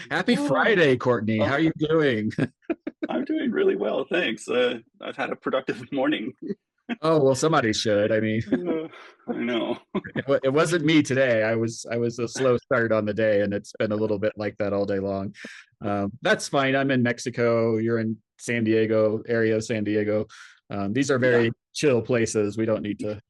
Happy Oh, Friday, Courtney. How oh, are you doing? I'm doing really well, thanks. I've had a productive morning. Oh, well, somebody should. I mean, Uh, I know. it wasn't me today. I was a slow start on the day, and it's been a little bit like that all day long. That's fine. I'm in Mexico. You're in San Diego area, of San Diego. These are Yeah, very chill places. We don't need to,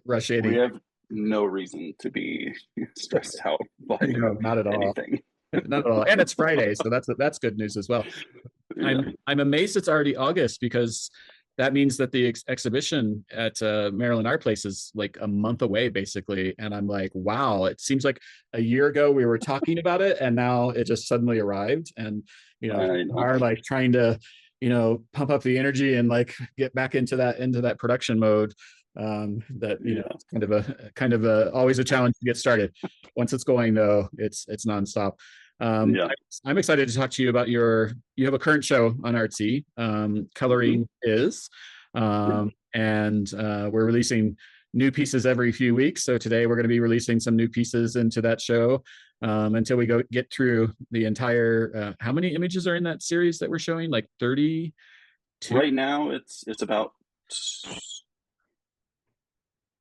rush we any. have no reason to be stressed out by No, not at all. anything. Not at all. And it's Friday, so that's good news as well. Yeah, I'm amazed it's already August because that means that the exhibition at Maryland Art Place is like a month away, basically. And I'm like, wow, it seems like a year ago we were talking about it, and now it just suddenly arrived. And I know. are like trying to, pump up the energy and like get back into that production mode. That Yeah, it's kind of a always a challenge to get started. Once it's going though, it's nonstop. Um, yeah. I'm excited to talk to you about you have a current show on Artsy, Hmm. Coloring Is, Yeah. and we're releasing new pieces every few weeks. So today we're going to be releasing some new pieces into that show until we get through the entire. How many images are in that series that we're showing? Like 32. Right now, it's about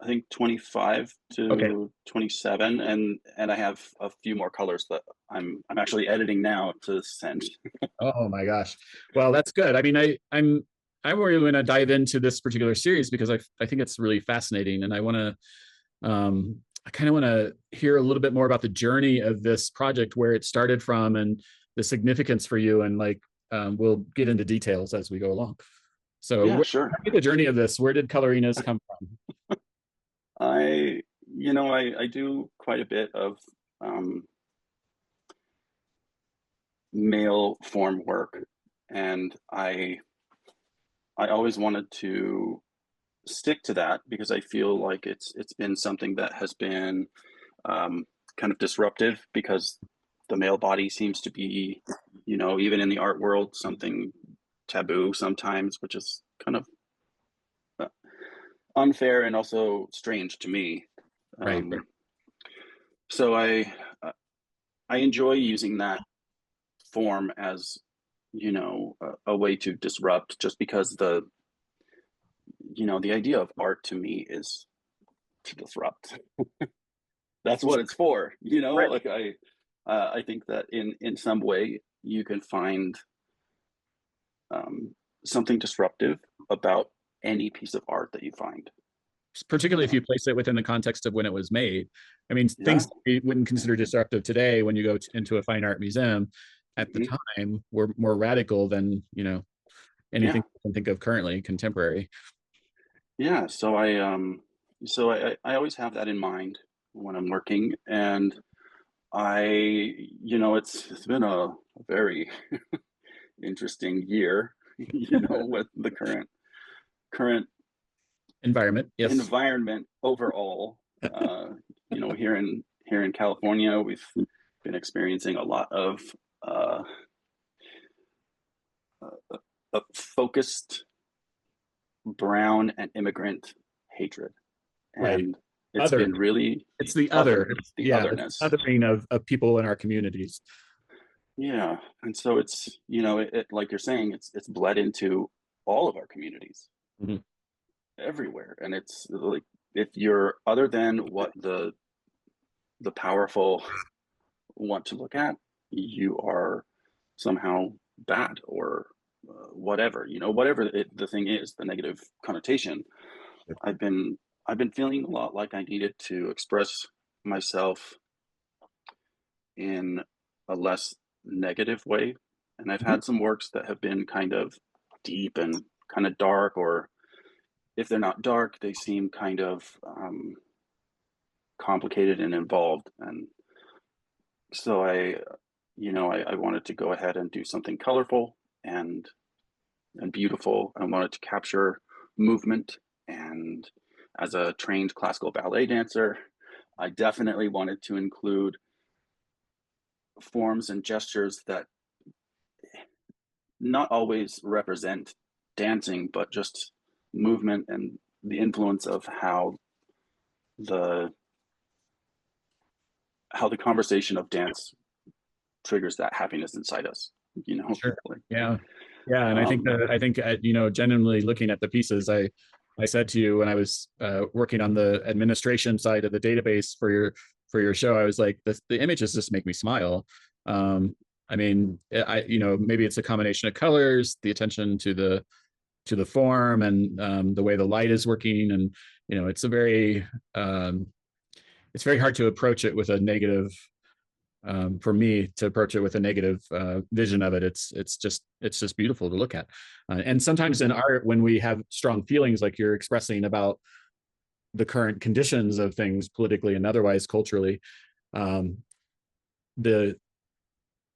I think 25 Okay. to 27, and I have a few more colors that I'm actually editing now to send. Oh my gosh. Well, that's good. I mean, I'm really going to dive into this particular series because I think it's really fascinating, and I kind of want to hear a little bit more about the journey of this project, where it started from, and the significance for you, and like we'll get into details as we go along. So, Yeah, sure. the journey of this, where did Colorina's come from? I do quite a bit of um, mail form work, and I always wanted to stick to that because I feel like it's been something that has been um, kind of disruptive because the male body seems to be, even in the art world, something taboo sometimes, which is kind of uh, unfair and also strange to me. Right. Right. Um, so I enjoy using that form as a way to disrupt just because the idea of art to me is to disrupt. That's what it's for, Right. like I think that in some way you can find um, something disruptive about any piece of art that you find. Particularly if uh, you place it within the context of when it was made. I mean, yeah. things we wouldn't consider disruptive today when you go into a fine art museum at the Mhm. time were more radical than, Yeah, anything you can think of currently, contemporary. yeah, so I always have that in mind when I'm working, and I it's been a very interesting year, with the current Environment, yes. environment overall. Uh, here in California, we've been experiencing a lot uh, of focused brown and immigrant hatred, Right. and it's Other. been really It's the other. it's the Yeah, it's otherness. the othering of people in our communities. Yeah, and so it's like you're saying, it's bled into all of our communities Mhm. everywhere, and it's like if you're other than what the powerful want to look at, you are somehow bad or whatever, whatever the thing is, the negative connotation. I've been I've been feeling a lot like I needed to express myself in a less negative way, and I've Mhm. had some works that have been kind of deep and kind of dark, or if they're not dark, they seem kind of complicated and involved, and so I wanted to go ahead and do something colorful and beautiful. I wanted to capture movement, and as a trained classical ballet dancer, I definitely wanted to include forms and gestures that not always represent dancing, but just movement and the influence of the how the conversation of dance triggers that happiness inside us, you know, Sure. like, Yeah. Yeah. And I think um, that genuinely looking at the pieces, I said to you when I was working on the administration side of the database for your show, I was like, the images just make me smile. Um, I mean, maybe it's a combination of colors, the attention to the form, and the way the light is working, and um, it's very hard to approach it with a negative for me to approach it with a negative vision of it. It's just beautiful to look at. And sometimes in art, when we have strong feelings like you're expressing about the current conditions of things politically and otherwise culturally, um, the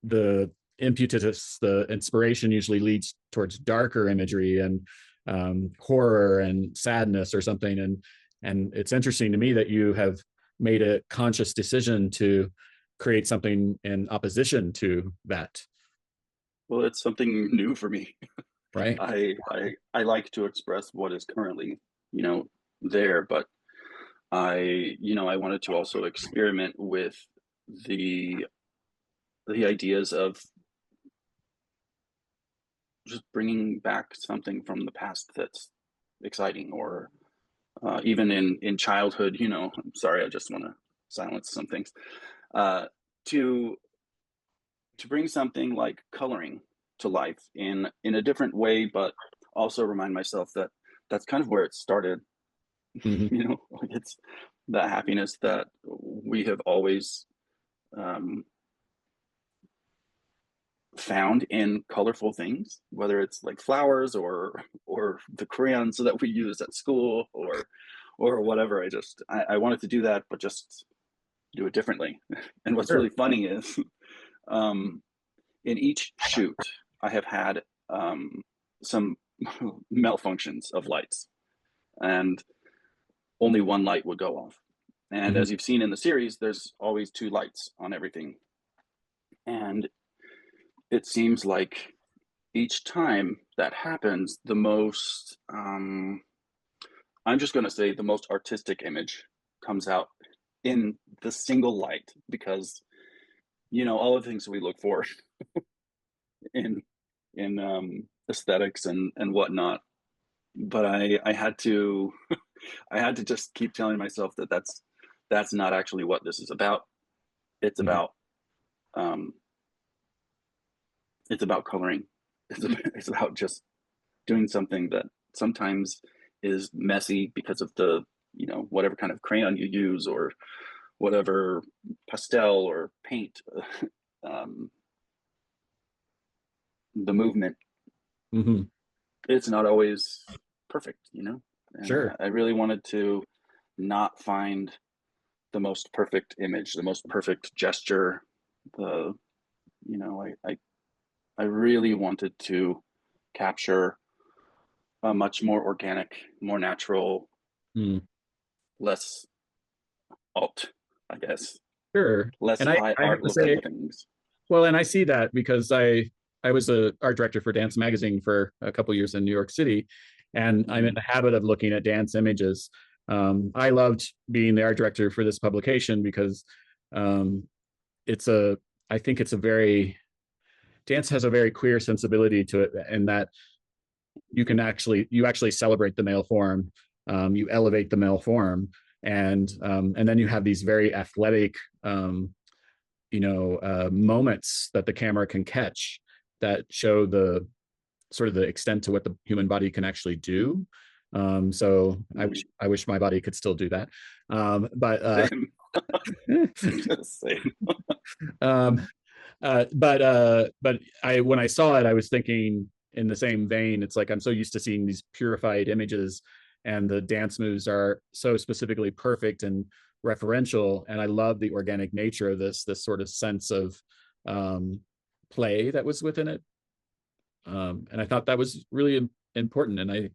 the impetus, the inspiration usually leads towards darker imagery and horror and sadness or something. And it's interesting to me that you have made a conscious decision to create something in opposition to that, well, it's something new for me. right? I like to express what is currently, you know, there, but I wanted to also experiment with the ideas of just bringing back something from the past that's exciting, or even in childhood. I'm sorry, I just want to silence some things. Uh, to bring something like coloring to life in a different way, but also remind myself that that's kind of where it started. Mm-hmm. Like, it's that happiness that we have always um, found in colorful things, whether it's like flowers or the crayons that we use at school, or whatever. I wanted to do that, but just do it differently. And what's Sure. really funny is, um, in each shoot, I have had some malfunctions of lights, and only one light would go off. And Mm-hmm. as you've seen in the series, there's always two lights on everything. And it seems like each time that happens, I'm just going to say the most artistic image comes out in the single light, because, all the things we look for in aesthetics and whatnot. But I had to I had to just keep telling myself that that's not actually what this is about. It's Mm-hmm. about um, it's about coloring. It's about just doing something that sometimes is messy because of the whatever kind of crayon you use, or whatever pastel or paint, um, the movement. Mm-hmm. It's not always perfect, and Sure. I really wanted to not find the most perfect image, the most perfect gesture. The you know I really wanted to capture a much more organic, more natural, Mm. less alt, I guess, Sure. less And high I have art to say, looking things. well, and I see that because I was a art director for Dance Magazine for a couple years in New York City, and I'm in Mm-hmm. the habit of looking at dance images. I loved being the art director for this publication because um, it's a I think it's a very dance has a very queer sensibility to it, and that you actually celebrate the male form, you elevate the male form, and then you have these very athletic moments that the camera can catch that show the sort of the extent to what the human body can actually do. So Mm-hmm. I wish my body could still do that. But Same. Same. um, but I when I saw it, I was thinking in the same vein. It's like I'm so used to seeing these purified images, and the dance moves are so specifically perfect and referential. And I love the organic nature of this sort of sense of um, play that was within it. And I thought that was really important. And I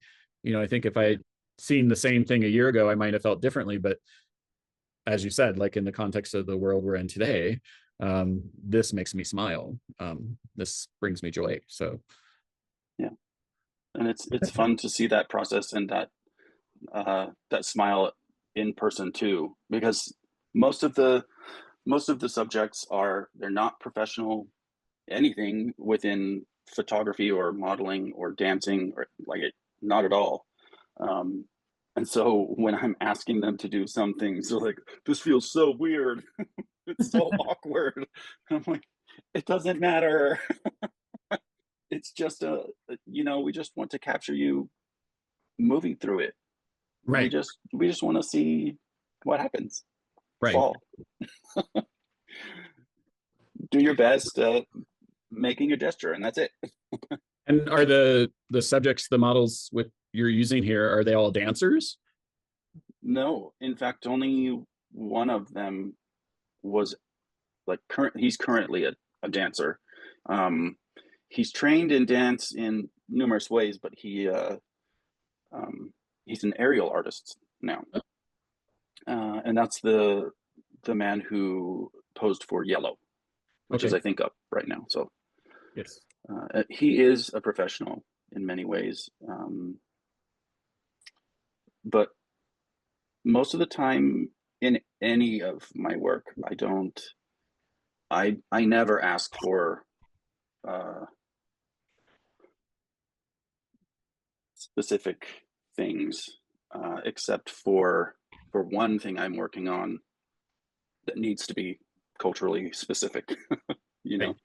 think if I Yeah. had seen the same thing a year ago, I might have felt differently. But as you said, like in the context of the world we're in today, this makes me smile. This brings me joy. So Yeah. And it's fun to see that process, and that smile in person too, because most of the most of the subjects they're not professional anything within photography or modeling or dancing or like it, not at all. Um, and so when I'm asking them to do some things, they're like, "This feels so weird. It's so awkward." And I'm like, "It doesn't matter. It's just we just want to capture you moving through it. Right, We just want to see what happens. That's right. all. Do your best making a gesture, and that's it." And are the subjects, the models with you're using here, are they all dancers? No, in fact, only one of them was like he's currently a dancer. Um, he's trained in dance in numerous ways, but um, he's an aerial artist now, and that's the man who posed for Yellow, which is Okay. I think up right now. So Yes. he is a professional in many ways, but most of the time in any of my work, I never ask for uh, specific things, except for one thing I'm working on that needs to be culturally specific, you know.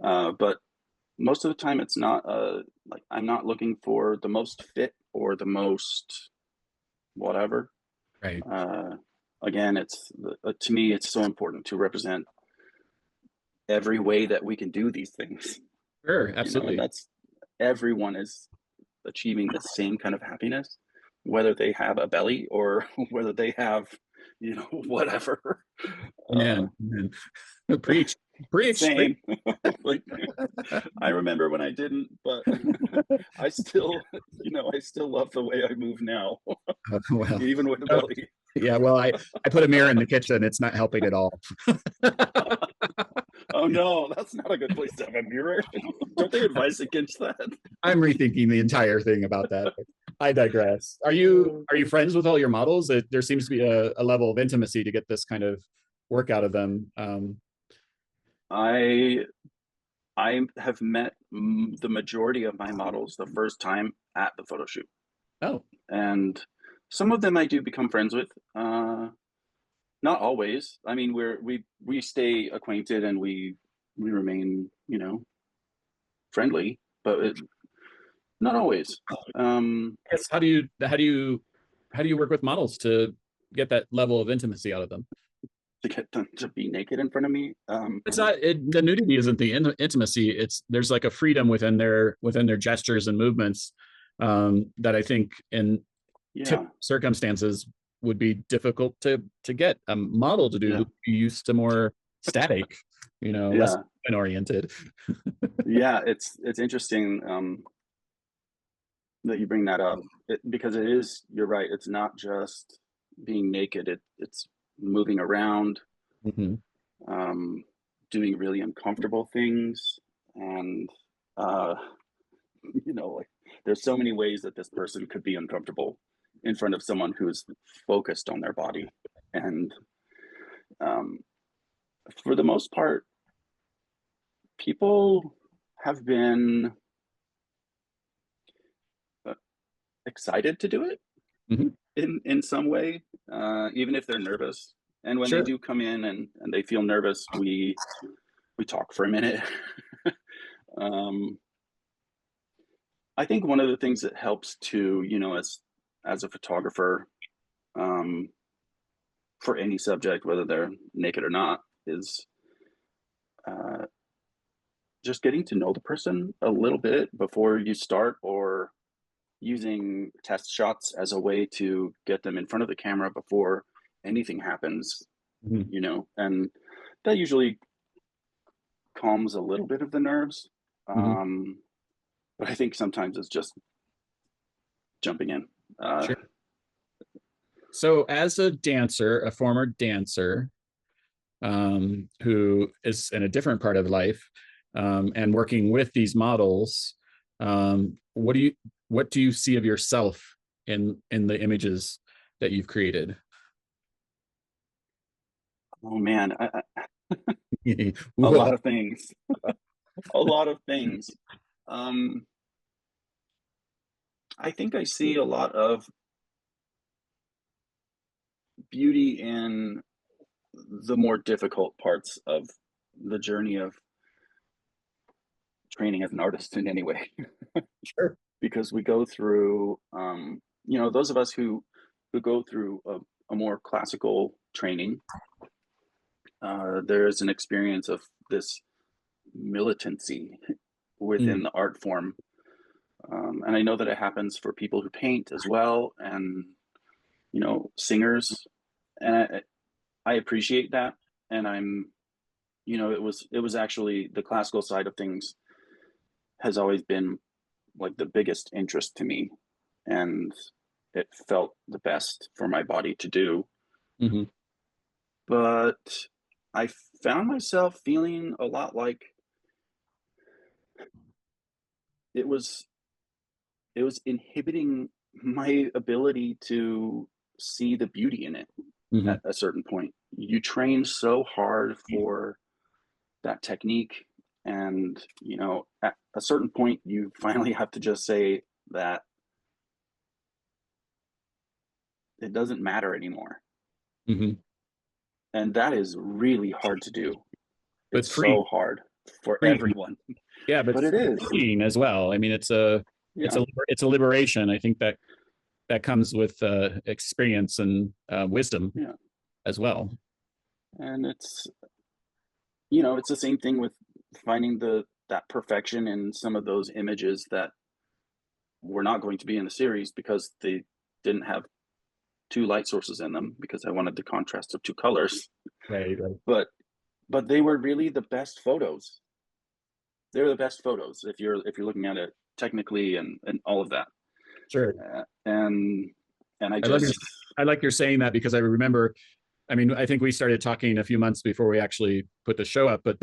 Right. But most of the time, it's not like I'm not looking for the most fit or the most whatever. Right. Uh, Again, to me, it's so important to represent every way that we can do these things, Sure. and Absolutely. that's everyone is achieving the same kind of happiness, whether they have a belly or whether they have, whatever. Uh, Man. Preach. Preach. Preach. Same. Like, I remember when I didn't, but I still love the way I move now, Well, even with a uh, belly. yeah. Well, I put a mirror in the kitchen. It's not helping at all. Oh no, that's not a good place to have a mirror. Don't they advise against that? I'm rethinking the entire thing about that. I digress. Uh, Are you friends with all your models? There seems to be a level of intimacy to get this kind of work out of them. I I have met the majority of my models the first time at the photo shoot, Oh, and some of them I do become friends with. Not always. I mean, we stay acquainted and we remain, friendly, but not always. I guess how do you work with models to get that level of intimacy out of them? to get them to be naked in front of me. It's not the nudity isn't the intimacy. It's there's like a freedom within their gestures and movements that I think in Yeah, tip circumstances would be difficult to get a model to do yeah, who used to more static, less yeah, oriented. yeah. It's interesting that you bring that up because it is. You're right. It's not just being naked. It's moving around, Mm-hmm. um, doing really uncomfortable things, and uh, like there's so many ways that this person could be uncomfortable in front of someone who's focused on their body, and um, for the most part, people have been uh, excited to do it Mm-hmm. in some way, even if they're nervous. And when they Sure. do come in and they feel nervous, we talk for a minute. um, I think one of the things that helps to, as a photographer, um, for any subject, whether they're naked or not, is uh, just getting to know the person a little bit before you start, or using test shots as a way to get them in front of the camera before anything happens, Mm-hmm. and that usually calms a little bit of the nerves. Mm-hmm. Um, but I think sometimes it's just jumping in. Uh, Sure. So, as a dancer, a former dancer, who is in a different part of life, and working with these models, what do you see of yourself in the images that you've created? Oh man, a lot Well, of things, a lot of things. Um, I think I see a lot of beauty in the more difficult parts of the journey of training as an artist in any way. sure. Because we go through, those of us who go through a more classical training, there's an experience of this militancy Mm, within the art form. And I know that it happens for people who paint as well, and singers, and I appreciate that. And it was actually the classical side of things has always been like the biggest interest to me, and it felt the best for my body to do. mhm, But I found myself feeling a lot like it was it was inhibiting my ability to see the beauty in it mhm, at a certain point. You train so hard for that technique, and at a certain point you finally have to just say that it doesn't matter anymore. mhm. And that is really hard to do. But It's it's so free, hard for freeing. everyone, Yeah, but but it is. freeing as well. I mean, Yeah, it's a liberation. I think that comes with experience and wisdom yeah. as well. And it's the same thing with finding that perfection in some of those images that were not going to be in the series because they didn't have two light sources in them, because I wanted the contrast of two colors. Right, right. But they were really the best photos. They're the best photos if you're looking at it technically and all of that. Sure. And I I love your just I like your saying that because I remember, I mean, I think we started talking a few months before we actually put the show up, but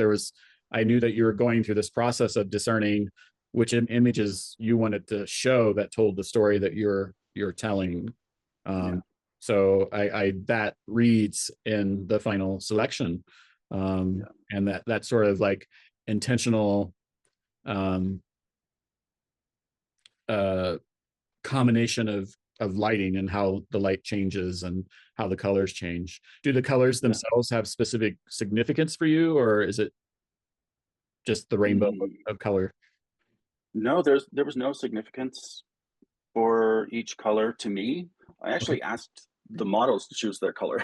I knew that you were going through this process of discerning which images you wanted to show that told the story that you're telling. yeah, Um, so I that reads in the final selection, yeah, and that sort of like intentional um, uh, combination of lighting and how the light changes and how the colors change. Do the colors yeah. themselves have specific significance for you, or is it just the rainbow Mm, of color? no, there was no significance for each color to me. I Okay. actually asked the models to choose their color.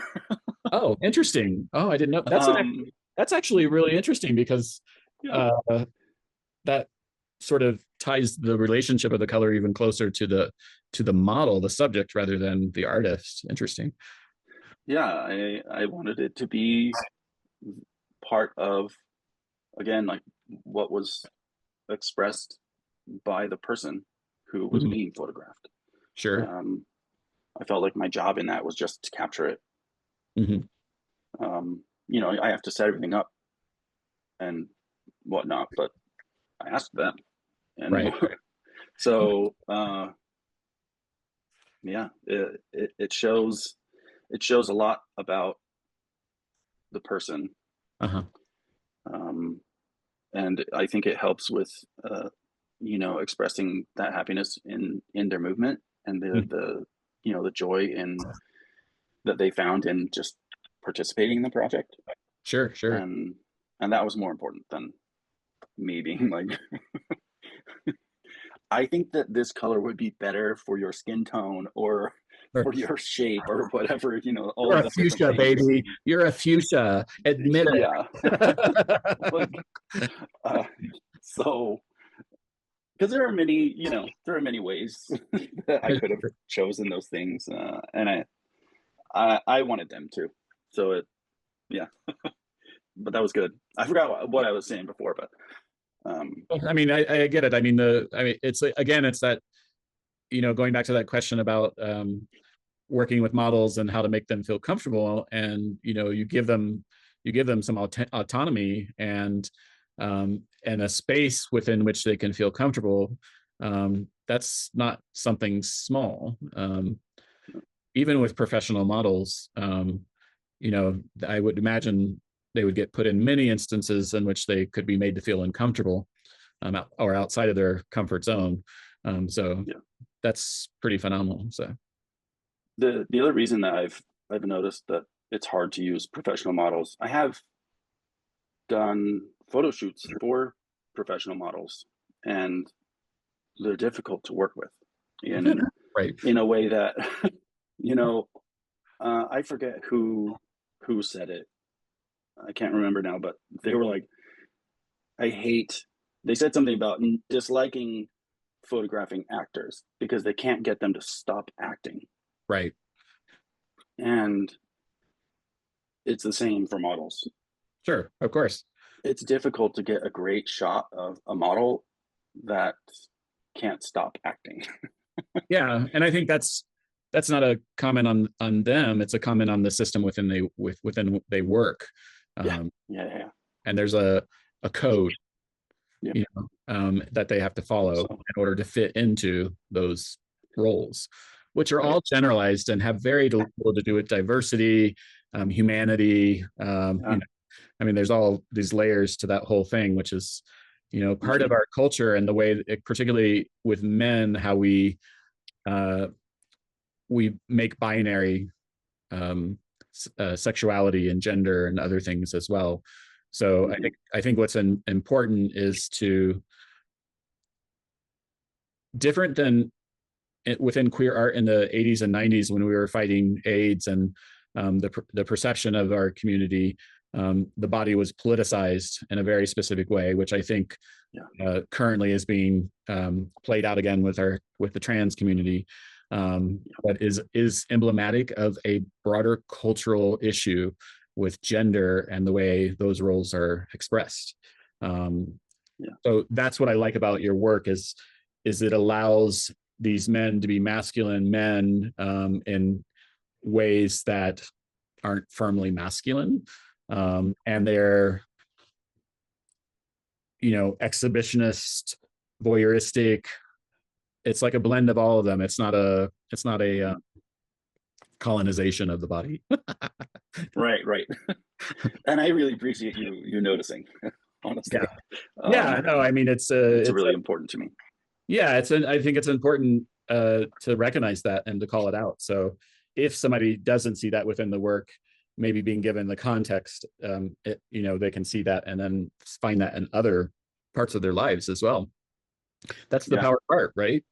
Oh, interesting. Oh, I didn't know. um, That's actually really interesting because yeah, uh, that sort of ties the relationship of the color even closer to the model, the subject, rather than the artist. Interesting. yeah. I wanted it to be part of, again, like what was expressed by the person who was Mhm. being photographed. Sure. Um, I felt like my job in that was just to capture it. Hmm. I have to set everything up and whatnot, but I asked them, and Right. so yeah, it shows a lot about the person, Uh-huh. um, and I think it helps with expressing that happiness in their movement, and the joy in that they found in just participating in the project, Sure, sure. and that was more important than me being like, I think that this color would be better for your skin tone or Sure. for your shape or whatever, all You're of a these different fuchsia, things. baby. You're a fuchsia. Admit Yeah. it. Like, uh, so, because there are many ways that I could have chosen those things, and I wanted them to. So yeah, but that was good. I forgot what I was saying before, but I mean, I get it. I mean, it's again, it's that, going back to that question about working with models and how to make them feel comfortable, and you give them some autonomy and a space within which they can feel comfortable. That's not something small. Even with professional models, I would imagine they would get put in many instances in which they could be made to feel uncomfortable, or outside of their comfort zone. So Yeah. that's pretty phenomenal. So The other reason that I've noticed that it's hard to use professional models, I have done photo shoots for professional models, and they're difficult to work with in right. in a way that you know I forget who said it. I can't remember now, but they were like, I hate. They said something about disliking photographing actors because they can't get them to stop acting, Right. and it's the same for models. Sure. Of course. It's difficult to get a great shot of a model that can't stop acting. Yeah. And I think that's not a comment on them. It's a comment on the system within they work. Yeah, Um, yeah. and there's a code, Yeah. that they have to follow So in order to fit into those roles, which are right. all generalized and have very little to do with diversity, humanity. Yeah. I mean, there's all these layers to that whole thing, which is, part of Mm-hmm. our culture and the way, particularly with men, how uh, we make binary, sexuality and gender and other things as well. So Mm-hmm. I think what's important is to, different than within queer art in the 80s and 90s when we were fighting AIDS, and the perception of our community, the body was politicized in a very specific way, which I think Yeah. currently is being played out again with the trans community, but is emblematic of a broader cultural issue with gender and the way those roles are expressed. Yeah. So that's what I like about your work is it allows these men to be masculine men, in ways that aren't firmly masculine, and they're, exhibitionist, voyeuristic. It's like a blend of all of them. It's not a colonization of the body. Right. Right. And I really appreciate you noticing. Yeah, Honestly, yeah. No, I mean it's really important to me. yeah, I think it's important to recognize that and to call it out. So if somebody doesn't see that within the work, maybe being given the context, they can see that and then find that in other parts of their lives as well. That's the Yeah, power of art, right?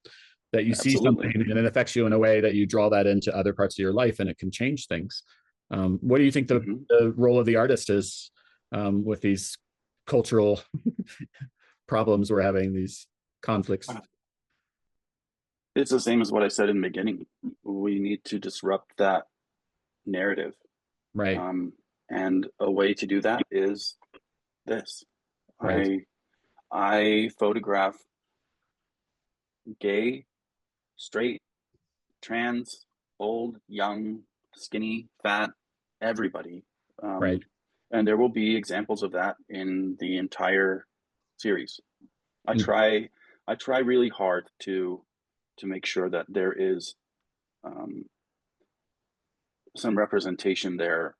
That you see something absolutely. and it affects you in a way that you draw that into other parts of your life and it can change things. What do you think Hmm. the role of the artist is, with these cultural problems we're having, these conflicts? It's the same as what I said in the beginning. We need to disrupt that narrative. Right, Um, and a way to do that is this. right. I photograph gay, straight, trans, old, young, skinny, fat, everybody. Right. And there will be examples of that in the entire series. I Mm. try I try really hard to make sure that there is um, some representation there,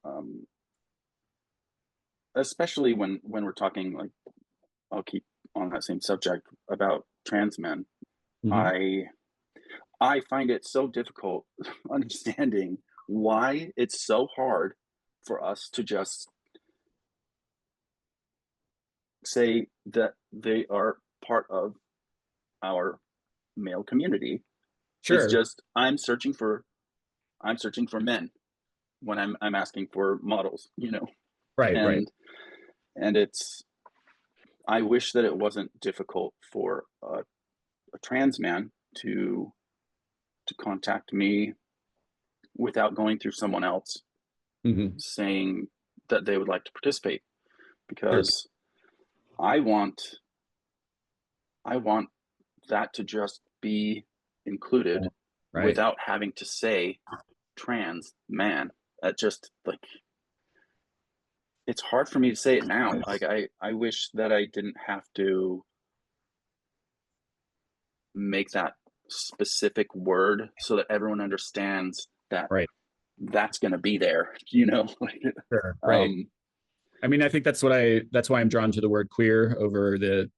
um, especially when we're talking, like, I'll keep on that same subject about trans men. Mhm. I I find it so difficult understanding why it's so hard for us to just say that they are part of our male community. It's Sure. just I'm searching for men when I'm asking for models, Right, right. and it's I wish that it wasn't difficult for a trans man to contact me without going through someone else Mhm. saying that they would like to participate, Sure. because I want I want that to just be included Right. without having to say trans man. That just, like, it's hard for me to say it now. Like, I wish that I didn't have to make that specific word so that everyone understands that Right. that's going to be there, you know. Sure. Right. um I mean, I think that's why I'm drawn to the word queer over the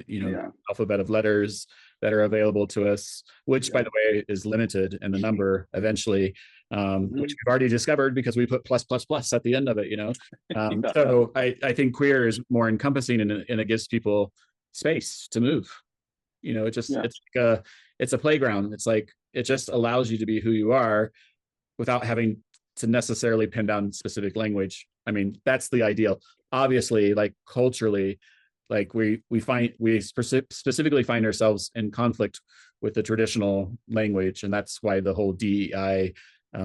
yeah, alphabet of letters that are available to us, which by yeah. the way is limited in the number eventually, which Mhm. we've already discovered because we put plus plus plus at the end of it, you know. Yeah, So I think queer is more encompassing, and it gives people space to move. You know, yeah, it's a playground. It's like it just allows you to be who you are without having to necessarily pin down specific language. I mean, that's the ideal. Obviously, like culturally, like we specifically find ourselves in conflict with the traditional language, and that's why the whole DEI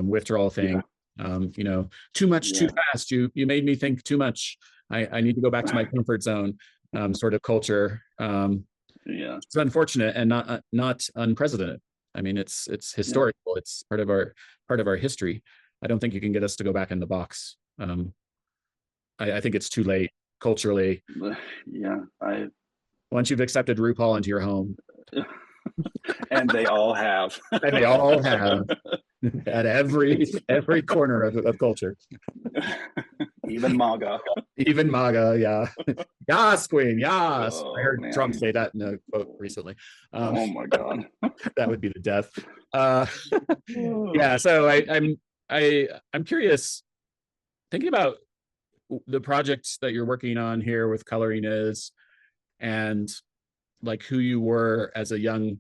withdrawal thing. yeah, Too much, too yeah. fast. You made me think too much. I need to go back to my comfort zone. Sort of culture. Yeah, It's unfortunate and not unprecedented. I mean, it's yeah, historical. It's part of our history. I don't think you can get us to go back in the box. I think it's too late culturally. yeah. I Once you've accepted RuPaul into your home, and they all have. and they all have at every corner of culture, Even MAGA. even MAGA. Yeah, yas, queen, yas. I Oh heard Trump man. say that in a quote recently. Oh my god. That would be the death. Uh, Oh. yeah, so I'm curious, thinking about the projects that you're working on here with Coloring Is, and like who you were as a young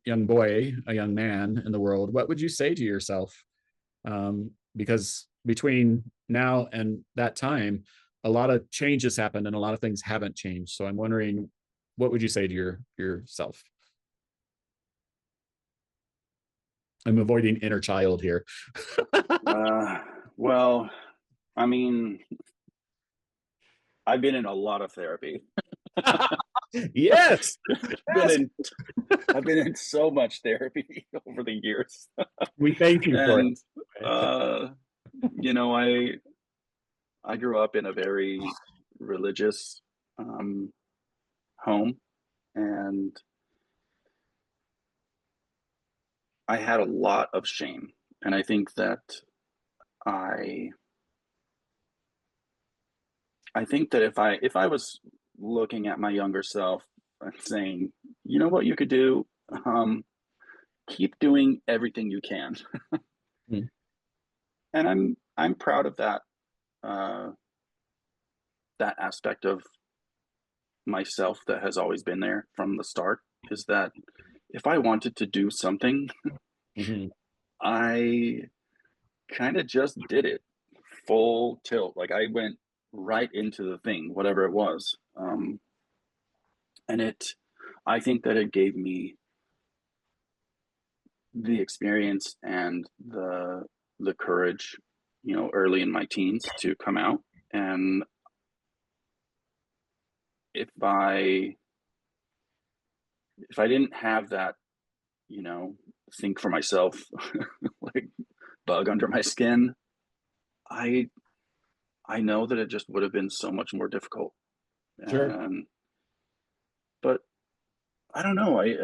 boy, a young man in the world. What would you say to yourself? Because between now and that time, a lot of changes happened and a lot of things haven't changed. So I'm wondering, what would you say to yourself? I'm avoiding inner child here. Uh, well, I mean, I've been in a lot of therapy. Yes, been yes. in I've been in so much therapy over the years. We thank you for And it. uh you know, I grew up in a very religious um home, and I had a lot of shame. And I think that I I think that if I was looking at my younger self and saying, "You know what you could do? Um, keep doing everything you can." Mm, And I'm proud of uh, that aspect of myself that has always been there from the start, is that if I wanted to do something, mhm. I kind of just did it full tilt. Like I went right into the thing, whatever it was. And I think that it gave me the experience and the courage, early in my teens to come out. And if I if I didn't have that, you know, think for myself, like bug under my skin, I I know that it just would have been so much more difficult. Sure. And but I don't know. I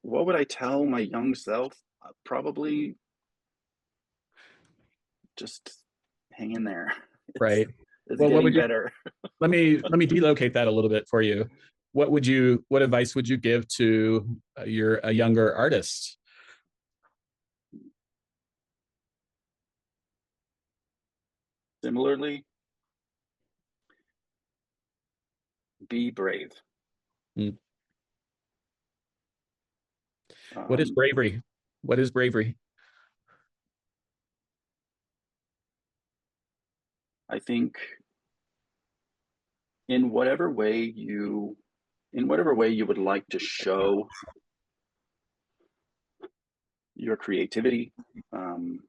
What would I tell my young self? Probably just hang in there. It's Right. it's Well, what getting would you better. let me delocate that a little bit for you. What advice would you give to your a younger artist? Similarly, be brave. Mm. What is Um, bravery? What is bravery? I think in whatever way you would like to show your creativity, um,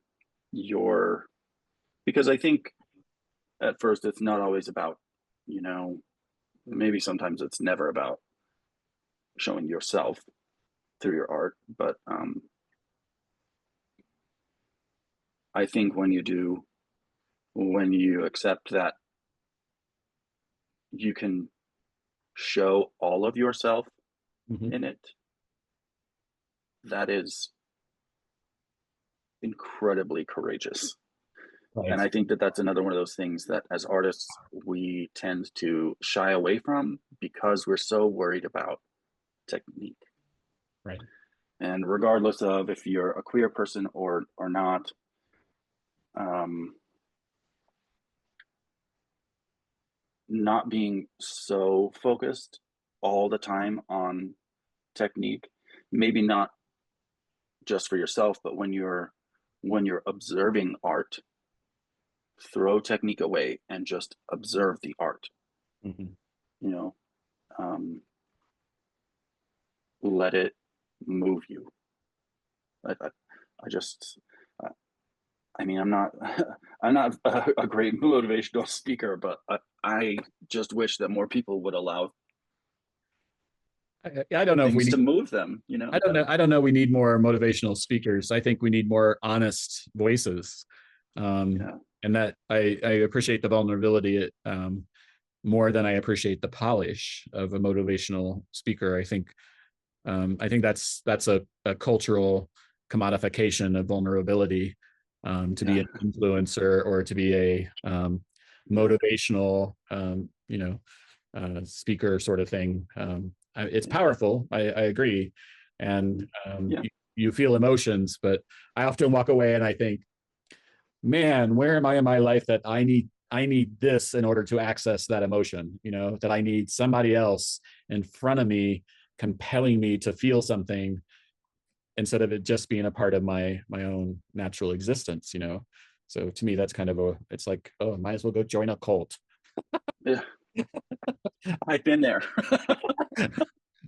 your because I think at first it's not always about, you know, maybe sometimes it's never about showing yourself through your art, but I think when you accept that you can show all of yourself Mhm. in it, that is incredibly courageous. And Right. I think that that's another one of those things that as artists, we tend to shy away from because we're so worried about technique. Right. And regardless of if you're a queer person or not, um, not being so focused all the time on technique, maybe not just for yourself, but when you're observing art, throw technique away and just observe the art. Mhm. You know, um, let it move you. I just, uh, I mean, I'm not, I'm not a great motivational speaker, but I just wish that more people would allow I don't know if we things to need, move them. I don't know we need more motivational speakers. I think we need more honest voices. Um, Yeah, and that I appreciate the vulnerability more than I appreciate the polish of a motivational speaker. I think that's a cultural commodification of vulnerability, to be yeah, an influencer or to be a yeah, motivational, speaker sort of thing. It's yeah, powerful. I agree, and yeah, you feel emotions, but I often walk away and I think, man, where am I in my life that I need this in order to access that emotion, that I need somebody else in front of me compelling me to feel something instead of it just being a part of my own natural existence. So to me that's kind of it's like, oh, might as well go join a cult. yeah. I've been there.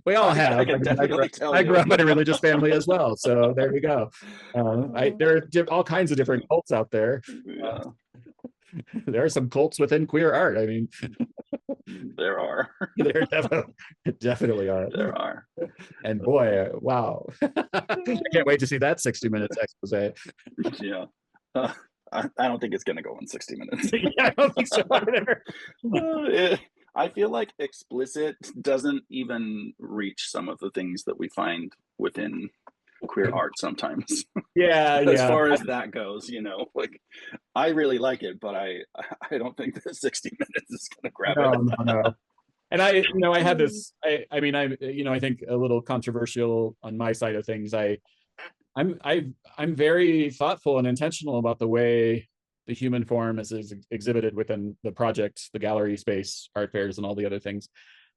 We all I have. can definitely tell I grew you. up in a religious family as well, so there you go. There are all kinds of different cults out there. uh, Yeah, there are some cults within queer art. I mean, there are. there definitely are. There are. And boy, wow. I can't wait to see that 60 minutes expose. Yeah. Uh, I don't think it's gonna go in 60 minutes. Yeah, I don't think so either. I feel like explicit doesn't even reach some of the things that we find within queer art sometimes. Yeah, As yeah. far as that goes, like I really like it, but I don't think that 60 minutes is gonna grab it. No, no, no. And I had this, I mean, I think a little controversial on my side of things. I'm very thoughtful and intentional about the way the human form is exhibited within the project, the gallery space, art fairs, and all the other things,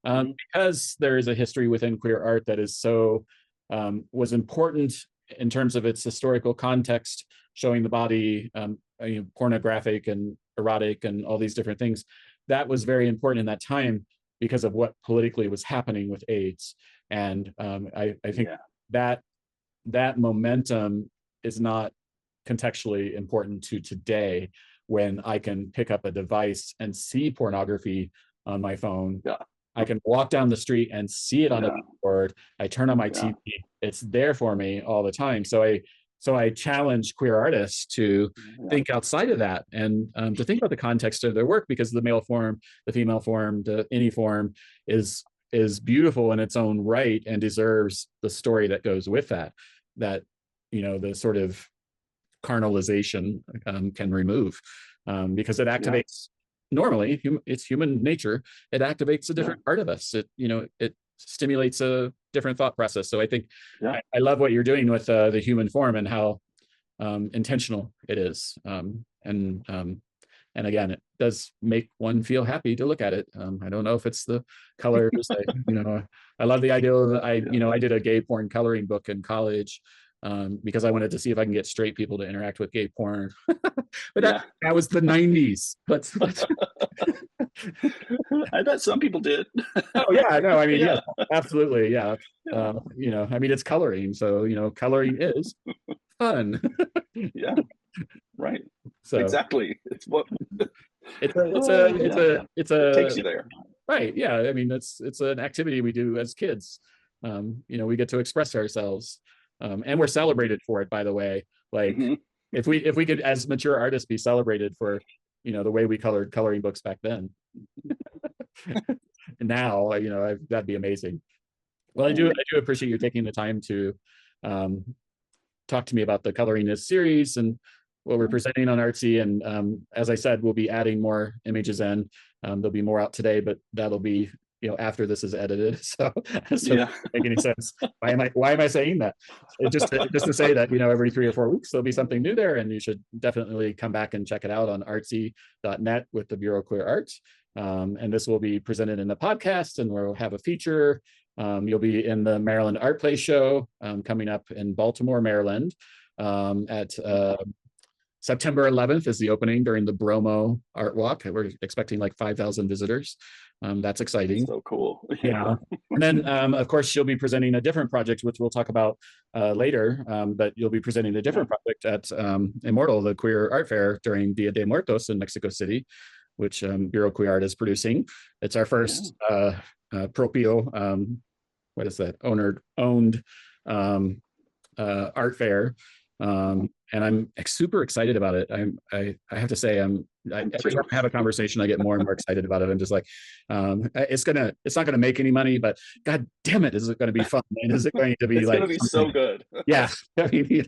Mhm. because there is a history within queer art that is so was important in terms of its historical context, showing the body, pornographic and erotic and all these different things. That was very important in that time because of what politically was happening with AIDS, and I think Yeah. that that momentum is not contextually important to today when I can pick up a device and see pornography on my phone. Yeah. I can walk down the street and see it on a Yeah. billboard. I turn on my Yeah. TV. It's there for me all the time. So I challenge queer artists to Yeah. think outside of that and to think about the context of their work, because the male form, the female form, any form is beautiful in its own right and deserves the story that goes with that. That the sort of carnalization can remove, because it Yeah. activates, normally it's human nature, it activates a Yeah. different part of us. It stimulates a different thought process. So I think Yeah. I love what you're doing with the human form and how intentional it is, and again, it does make one feel happy to look at it. I don't know if it's the colors. I love the idea of, Yeah. I did a gay porn coloring book in college, because I wanted to see if I can get straight people to interact with gay porn. But Yeah. that was the 90s. Let's I bet some people did. Oh yeah, no, I mean, yes, Yeah. absolutely, yeah. Yeah. I mean, it's coloring, so coloring is fun. Yeah. Right. So Exactly. It's what yeah. it's It a takes you there. right, yeah. I mean, it's an activity we do as kids. We get to express ourselves, and we're celebrated for it, by the way. Like, Mhm. if we could, as mature artists, be celebrated for the way we colored coloring books back then. And now, that'd be amazing. Well, I do appreciate you taking the time to talk to me about the Coloring This series and what we're presenting on Artsy. And as I said, we'll be adding more images in. There'll be more out today, but that'll be, after this is edited. So it doesn't make any sense. Why am I saying that? Just to say that, every 3 or 4 weeks, there'll be something new there, and you should definitely come back and check it out on artsy.net with the Bureau of Queer Arts. And this will be presented in the podcast, and we'll have a feature. You'll be in the Maryland Art Place show coming up in Baltimore, Maryland at September 11th is the opening during the Bromo Art Walk. We're expecting like 5,000 visitors. That's exciting. So cool. Yeah. And then, of course, you'll be presenting a different project, which we'll talk about later. But you'll be presenting a different project at Immortal, the Queer Art Fair during Dia de Muertos in Mexico City, which Bureau of Queer Art is producing. It's our first propio, what is that? Owned art fair. And I'm super excited about it. I have to say, every time I have a conversation, I get more and more excited about it. I'm just like, it's not gonna make any money, but God damn it, is it gonna be fun? And is it going to be it's like gonna be so good? Yeah, I mean,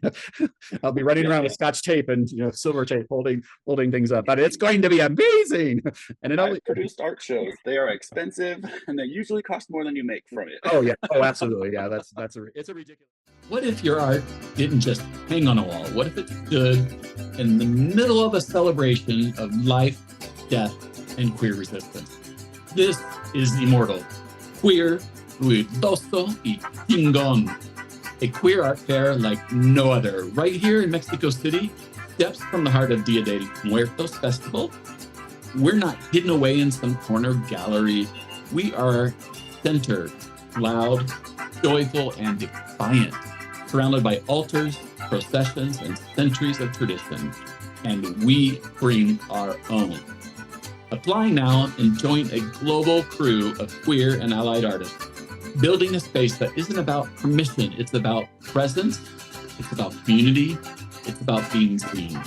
I'll be running around with Scotch tape and silver tape holding things up, but it's going to be amazing. And it only produced art shows. They are expensive, and they usually cost more than you make from it. Oh yeah, oh absolutely, yeah. It's a ridiculous. What if your art didn't just hang on a wall? What if it stood in the middle of a celebration of life, death, and queer resistance? This is Immortal, queer, ruidoso y chingón. A queer art fair like no other, right here in Mexico City, steps from the heart of Dia de Muertos Festival. We're not hidden away in some corner gallery. We are centered, loud, joyful, and defiant, surrounded by altars, processions, and centuries of tradition. And we bring our own. Apply now and join a global crew of queer and allied artists, building a space that isn't about permission, it's about presence, it's about community, it's about being seen.